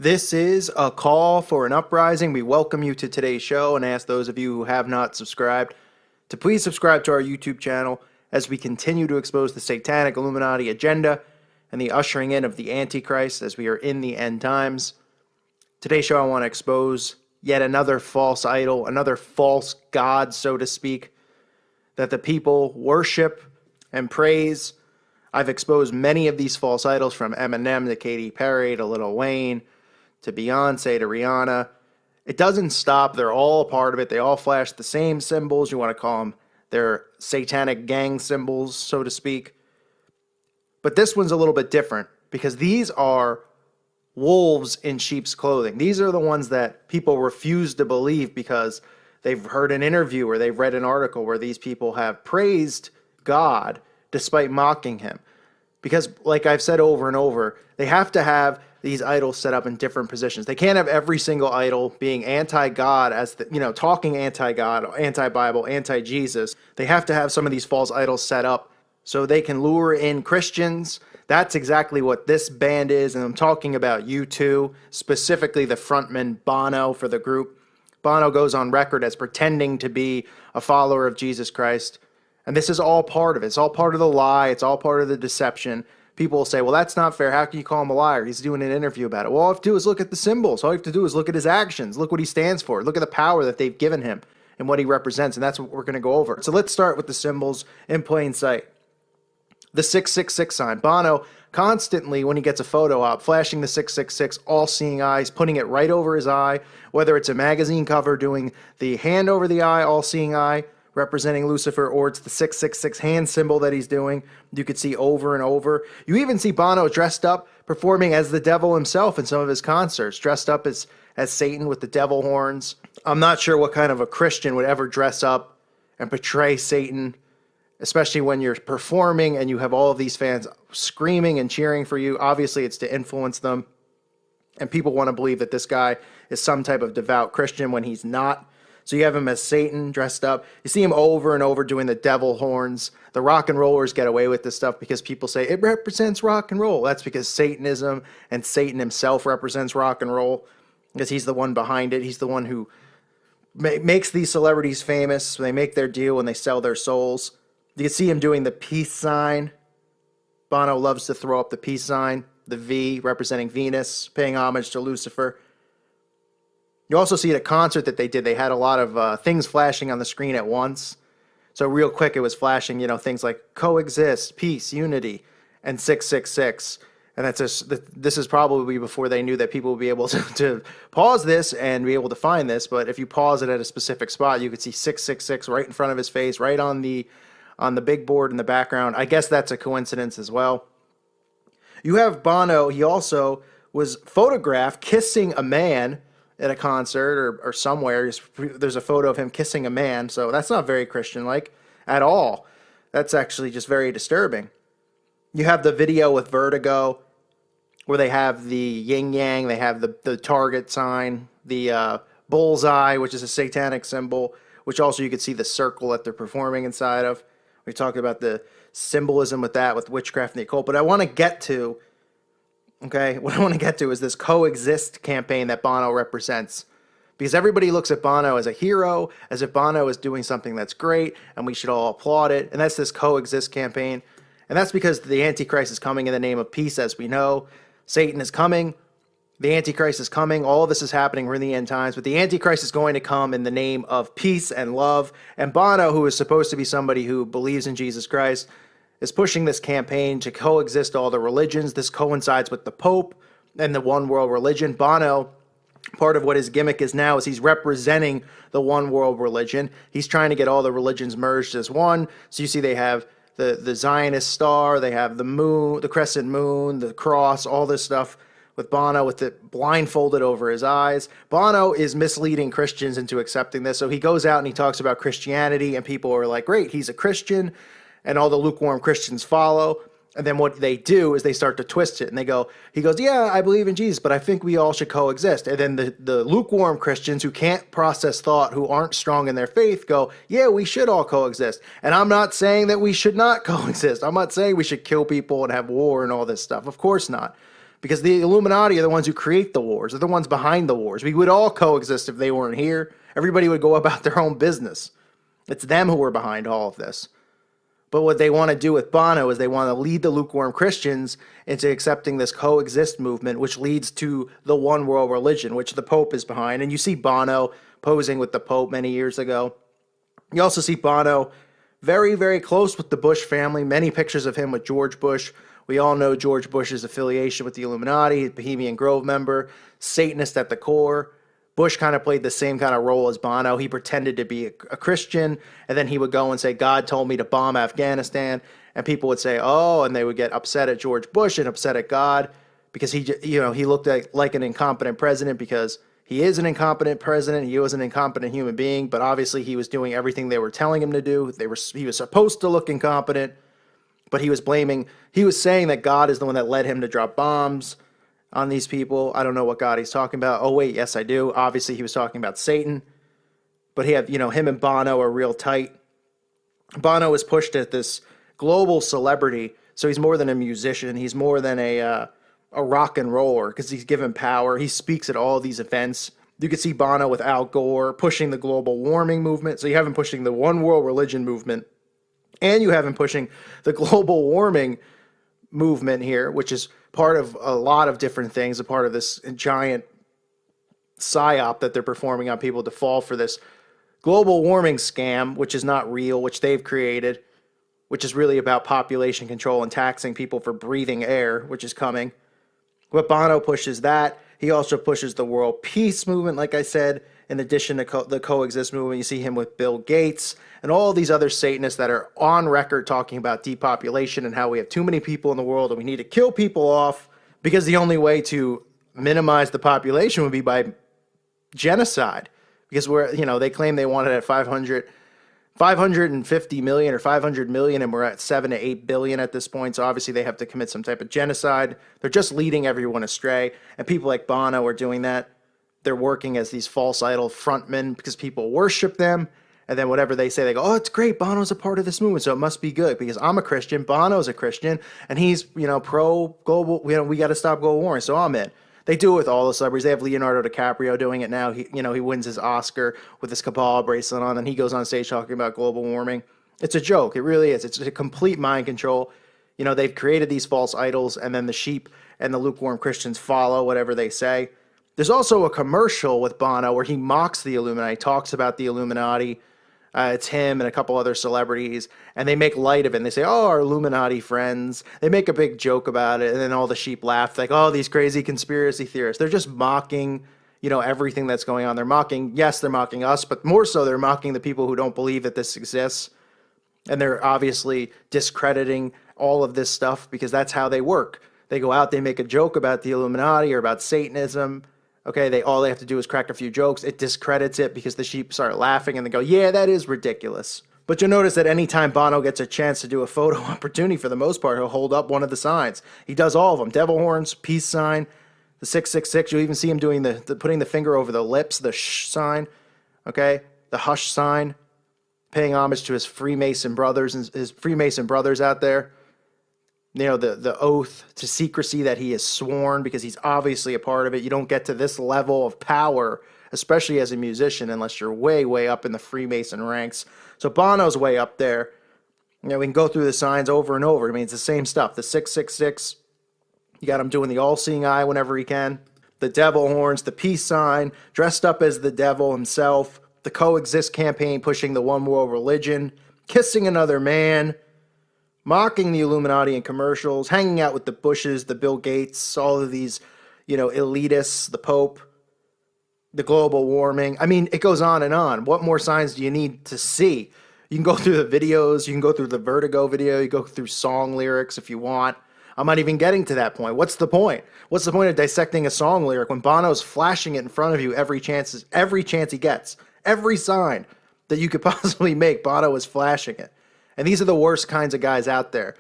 This is a call for an uprising. We welcome you to today's show and ask those of you who have not subscribed to please subscribe to our YouTube channel as we continue to expose the satanic Illuminati agenda and the ushering in of the Antichrist as we are in the end times. Today's show I want to expose yet another false idol, another false god, so to speak, that the people worship and praise. I've exposed many of these false idols, from Eminem to Katy Perry to Lil Wayne to Beyonce to Rihanna. It doesn't stop. They're all a part of it. They all flash the same symbols. You want to call them their satanic gang symbols, so to speak. But this one's a little bit different because these are wolves in sheep's clothing. These are the ones that people refuse to believe because they've heard an interview or they've read an article where these people have praised God despite mocking him. Because, like I've said over and over, they have to have these idols set up in different positions. They can't have every single idol being anti-God, as the, talking anti-God, anti-Bible, anti-Jesus. They have to have some of these false idols set up so they can lure in Christians. That's exactly what this band is, and I'm talking about U2, specifically the frontman Bono for the group. Bono goes on record as pretending to be a follower of Jesus Christ, and this is all part of it. It's all part of the lie. It's all part of the deception. People will say, well, that's not fair. How can you call him a liar? He's doing an interview about it. Well, all you have to do is look at the symbols. All you have to do is look at his actions. Look what he stands for. Look at the power that they've given him and what he represents, and that's what we're going to go over. So let's start with the symbols in plain sight. The 666 sign. Bono constantly, when he gets a photo op, flashing the 666, all-seeing eyes, putting it right over his eye, whether it's a magazine cover doing the hand over the eye, all-seeing eye, representing Lucifer, or it's the 666 hand symbol that he's doing. You could see over and over. You even see Bono dressed up, performing as the devil himself in some of his concerts, dressed up as Satan with the devil horns. I'm not sure what kind of a Christian would ever dress up and portray Satan, especially when you're performing and you have all of these fans screaming and cheering for you. Obviously, it's to influence them, and people want to believe that this guy is some type of devout Christian when he's not. So you have him as Satan dressed up. You see him over and over doing the devil horns. The rock and rollers get away with this stuff because people say it represents rock and roll. That's because Satanism and Satan himself represents rock and roll, because he's the one behind it. He's the one who makes these celebrities famous. They make their deal and they sell their souls. You can see him doing the peace sign. Bono loves to throw up the peace sign, the V representing Venus, paying homage to Lucifer. You also see at a concert that they did, they had a lot of things flashing on the screen at once. So real quick, it was flashing, things like coexist, peace, unity, and 666. And this is probably before they knew that people would be able to pause this and be able to find this. But if you pause it at a specific spot, you could see 666 right in front of his face, right on the big board in the background. I guess that's a coincidence as well. You have Bono. He also was photographed kissing a man at a concert or somewhere. There's a photo of him kissing a man, so that's not very Christian-like at all. That's actually just very disturbing. You have the video with Vertigo, where they have the yin-yang, they have the target sign, the bullseye, which is a satanic symbol, which also you could see the circle that they're performing inside of. We talked about the symbolism with that, with witchcraft and the occult, but what I want to get to is this coexist campaign that Bono represents. Because everybody looks at Bono as a hero, as if Bono is doing something that's great, and we should all applaud it. And that's this coexist campaign. And that's because the Antichrist is coming in the name of peace, as we know. Satan is coming. The Antichrist is coming. All of this is happening. We're in the end times. But the Antichrist is going to come in the name of peace and love. And Bono, who is supposed to be somebody who believes in Jesus Christ, is pushing this campaign to coexist all the religions. This coincides with the Pope and the one world religion. Bono, part of what his gimmick is now, is he's representing the one world religion. He's trying to get all the religions merged as one. So you see they have the Zionist star, they have the moon, the crescent moon, the cross, all this stuff with Bono with it blindfolded over his eyes. Bono is misleading Christians into accepting this. So he goes out and he talks about Christianity, and people are like, great, he's a Christian. And all the lukewarm Christians follow. And then what they do is they start to twist it. And he goes, yeah, I believe in Jesus, but I think we all should coexist. And then the lukewarm Christians who can't process thought, who aren't strong in their faith, go, yeah, we should all coexist. And I'm not saying that we should not coexist. I'm not saying we should kill people and have war and all this stuff. Of course not. Because the Illuminati are the ones who create the war. wars. They're the ones behind the wars. We would all coexist if they weren't here. Everybody would go about their own business. It's them who are behind all of this. But what they want to do with Bono is they want to lead the lukewarm Christians into accepting this coexist movement, which leads to the one world religion, which the Pope is behind. And you see Bono posing with the Pope many years ago. You also see Bono very, very close with the Bush family. Many pictures of him with George Bush. We all know George Bush's affiliation with the Illuminati, Bohemian Grove member, Satanist at the core. Bush kind of played the same kind of role as Bono. He pretended to be a Christian, and then he would go and say, God told me to bomb Afghanistan, and people would say, oh, and they would get upset at George Bush and upset at God because he looked like an incompetent president, because he is an incompetent president. He was an incompetent human being, but obviously he was doing everything they were telling him to do. He was supposed to look incompetent, but he was saying that God is the one that led him to drop bombs on these people. I don't know what God he's talking about. Oh, wait, yes, I do. Obviously, he was talking about Satan. But him and Bono are real tight. Bono is pushed at this global celebrity, so he's more than a musician. He's more than a rock and roller, because he's given power. He speaks at all these events. You could see Bono with Al Gore pushing the global warming movement. So you have him pushing the one world religion movement, and you have him pushing the global warming movement here, which is part of a lot of different things, a part of this giant psyop that they're performing on people to fall for this global warming scam, which is not real, which they've created, which is really about population control and taxing people for breathing air, which is coming. But Bono pushes that. He also pushes the world peace movement, like I said, in addition to the coexist movement. You see him with Bill Gates and all these other Satanists that are on record talking about depopulation and how we have too many people in the world and we need to kill people off, because the only way to minimize the population would be by genocide. Because they claim they wanted at 550 million or 500 million, and we're at 7 to 8 billion at this point. So obviously they have to commit some type of genocide. They're just leading everyone astray. And people like Bono are doing that. They're working as these false idol frontmen because people worship them. And then whatever they say, they go, oh, it's great. Bono's a part of this movement, so it must be good because I'm a Christian. Bono's a Christian, and he's, pro-global. We got to stop global warming, so I'm in. They do it with all the celebrities. They have Leonardo DiCaprio doing it now. He wins his Oscar with his Cabal bracelet on, and he goes on stage talking about global warming. It's a joke. It really is. It's a complete mind control. They've created these false idols, and then the sheep and the lukewarm Christians follow whatever they say. There's also a commercial with Bono where he mocks the Illuminati, talks about the Illuminati. It's him and a couple other celebrities, and they make light of it. And they say, oh, our Illuminati friends. They make a big joke about it, and then all the sheep laugh, like, oh, these crazy conspiracy theorists. They're just mocking, everything that's going on. They're mocking us, but more so they're mocking the people who don't believe that this exists. And they're obviously discrediting all of this stuff because that's how they work. They go out, they make a joke about the Illuminati or about Satanism. Okay, all they have to do is crack a few jokes. It discredits it because the sheep start laughing and they go, yeah, that is ridiculous. But you'll notice that anytime Bono gets a chance to do a photo opportunity, for the most part, he'll hold up one of the signs. He does all of them. Devil horns, peace sign, the 666. You'll even see him doing putting the finger over the lips, the shh sign, okay, the hush sign, paying homage to his Freemason brothers and his Freemason brothers out there. The oath to secrecy that he has sworn, because he's obviously a part of it. You don't get to this level of power, especially as a musician, unless you're way, way up in the Freemason ranks. So Bono's way up there. We can go through the signs over and over. I mean, it's the same stuff. The 666, you got him doing the all-seeing eye whenever he can. The devil horns, the peace sign, dressed up as the devil himself. The coexist campaign pushing the one world religion. Kissing another man. Mocking the Illuminati in commercials, hanging out with the Bushes, the Bill Gates, all of these, elitists, the Pope, the global warming. I mean, it goes on and on. What more signs do you need to see? You can go through the videos. You can go through the Vertigo video. You go through song lyrics if you want. I'm not even getting to that point. What's the point? What's the point of dissecting a song lyric when Bono's flashing it in front of you every chance he gets? Every sign that you could possibly make, Bono is flashing it. And these are the worst kinds of guys out there,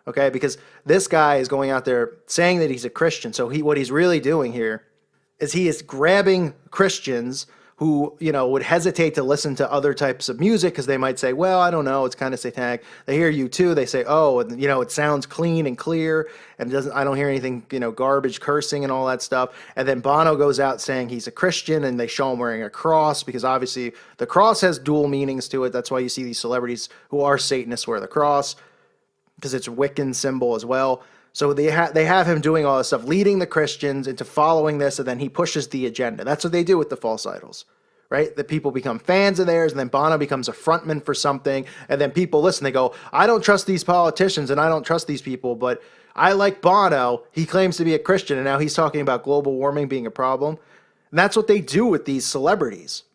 okay? Because this guy is going out there saying that he's a Christian. So what he's really doing here is he is grabbing Christians who, would hesitate to listen to other types of music because they might say, well, I don't know, it's kind of satanic. They hear U2, they say, oh, and, it sounds clean and clear and I don't hear anything, garbage, cursing and all that stuff. And then Bono goes out saying he's a Christian, and they show him wearing a cross because obviously the cross has dual meanings to it. That's why you see these celebrities who are Satanists wear the cross, because it's a Wiccan symbol as well. So they have him doing all this stuff, leading the Christians into following this, and then he pushes the agenda. That's what they do with the false idols, right? The people become fans of theirs, and then Bono becomes a frontman for something, and then people listen. They go, I don't trust these politicians, and I don't trust these people, but I like Bono. He claims to be a Christian, and now he's talking about global warming being a problem. And that's what they do with these celebrities.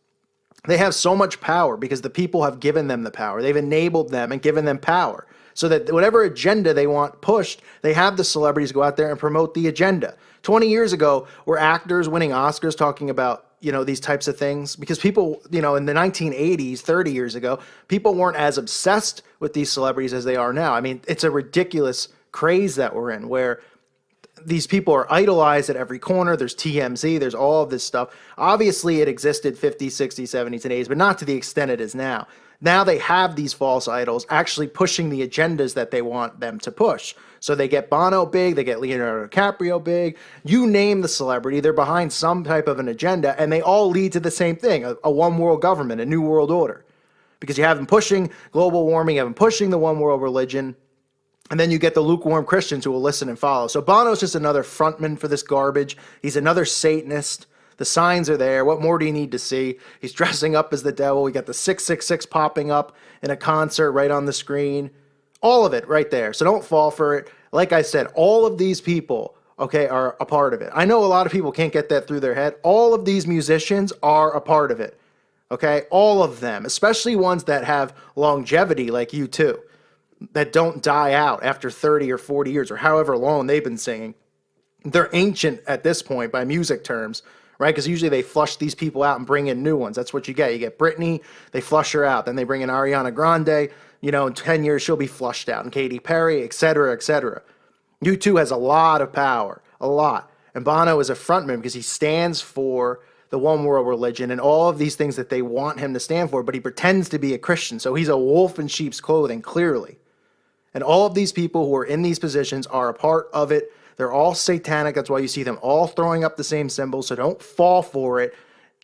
They have so much power because the people have given them the power. They've enabled them and given them power, so that whatever agenda they want pushed, they have the celebrities go out there and promote the agenda. 20 years ago, were actors winning Oscars talking about, these types of things? Because people, in the 1980s, 30 years ago, people weren't as obsessed with these celebrities as they are now. I mean, it's a ridiculous craze that we're in, where these people are idolized at every corner. There's TMZ, there's all of this stuff. Obviously, it existed 50s, 60s, 70s, and 80s, but not to the extent it is now. Now they have these false idols actually pushing the agendas that they want them to push. So they get Bono big, they get Leonardo DiCaprio big. You name the celebrity, they're behind some type of an agenda, and they all lead to the same thing, a one world government, a new world order. Because you have them pushing global warming, you have them pushing the one world religion, and then you get the lukewarm Christians who will listen and follow. So Bono's just another frontman for this garbage. He's another Satanist. The signs are there. What more do you need to see? He's dressing up as the devil. We got the 666 popping up in a concert right on the screen. All of it right there. So don't fall for it. Like I said, all of these people, okay, are a part of it. I know a lot of people can't get that through their head. All of these musicians are a part of it. Okay? All of them, especially ones that have longevity like U2, that don't die out after 30 or 40 years or however long they've been singing. They're ancient at this point by music terms, right? Because usually they flush these people out and bring in new ones. That's what you get. You get Britney, they flush her out. Then they bring in Ariana Grande. In 10 years, she'll be flushed out. And Katy Perry, et cetera, et cetera. U2 has a lot of power, a lot. And Bono is a frontman because he stands for the one world religion and all of these things that they want him to stand for, but he pretends to be a Christian. So he's a wolf in sheep's clothing, clearly. And all of these people who are in these positions are a part of it. They're all satanic. That's why you see them all throwing up the same symbols. So don't fall for it.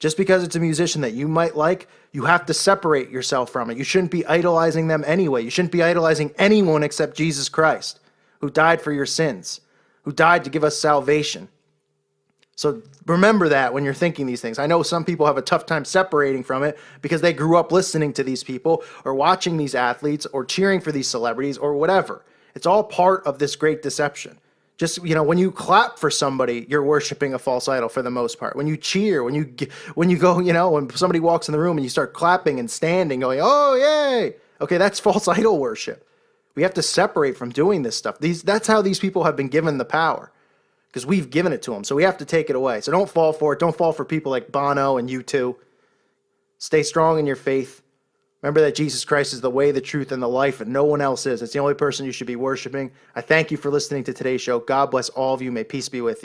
Just because it's a musician that you might like, you have to separate yourself from it. You shouldn't be idolizing them anyway. You shouldn't be idolizing anyone except Jesus Christ, who died for your sins, who died to give us salvation. So remember that when you're thinking these things. I know some people have a tough time separating from it because they grew up listening to these people or watching these athletes or cheering for these celebrities or whatever. It's all part of this great deception. Just, when you clap for somebody, you're worshiping a false idol for the most part. When you cheer, when you go, when somebody walks in the room and you start clapping and standing, going, oh, yay. Okay, that's false idol worship. We have to separate from doing this stuff. That's how these people have been given the power, because we've given it to them. So we have to take it away. So don't fall for it. Don't fall for people like Bono and U2. Stay strong in your faith. Remember that Jesus Christ is the way, the truth, and the life, and no one else is. It's the only person you should be worshiping. I thank you for listening to today's show. God bless all of you. May peace be with you.